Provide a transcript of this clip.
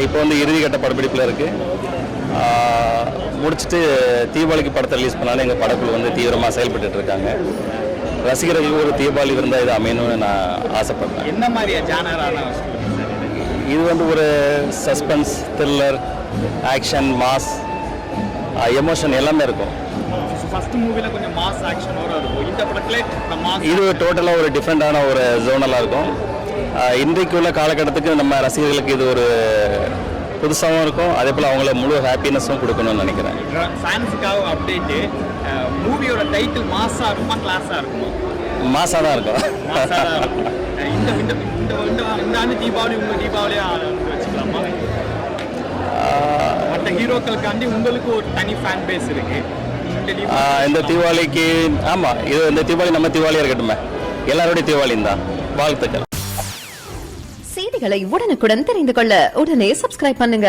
இப்போ வந்து இறுதிக்கட்ட படப்பிடிப்பில் இருக்குது. முடிச்சுட்டு தீபாவளிக்கு படத்தை ரிலீஸ் பண்ணாலும் எங்கள் படக்குழு வந்து தீவிரமாக செயல்பட்டு இருக்காங்க. ரசிகர்களுக்கு ஒரு தீபாவளி இருந்தால் இது அமையணும்னு நான் ஆசைப்பட்றேன். என்ன மாதிரியா ஜானரான இது வந்து ஒரு suspense, thriller, action, mass, emotion எல்லாமே இருக்கும். ஃபர்ஸ்ட் மூவில கொஞ்சம் மாஸ் ஆக்ஷன் இருக்கும். இந்த படத்துல மாஸ் இது டோட்டலாக ஒரு டிஃப்ரெண்டான ஒரு ஜோனலாக இருக்கும். இன்றைக்கு உள்ள காலகட்டத்துக்கு நம்ம ரசிகர்களுக்கு இது ஒரு புதுசாகவும் இருக்கும். அதே போல் அவங்கள முழு ஹாப்பினஸும் கொடுக்கணும்னு நினைக்கிறேன். ஃபேன்ஸுக்காக அப்டேட்டு, மூவியோட டைட்டில் மாஸாக இருக்குமா கிளாஸாக இருக்குமா? மாஸாக தான் இருக்கும். மாஸாக தான் இருக்கும். இந்த ஆண்டு தீபாவளி உங்கள் தீபாவளியாக வச்சுக்கலாமா? மற்ற ஹீரோக்களுக்காண்டி உங்களுக்கு ஒரு தனி ஃபேன் பேஸ் இருக்கு. இந்த தீபாவளிக்கு ஆமாம், இது இந்த தீபாவளி நம்ம தீபாவளியாக இருக்கட்டுமே, எல்லாருடைய தீபாவளியும் தான். வாழ்த்துக்கள். செய்திகளை உடனுக்குடன் தெரிந்து கொள்ள உடனே சப்ஸ்கிரைப் பண்ணுங்க.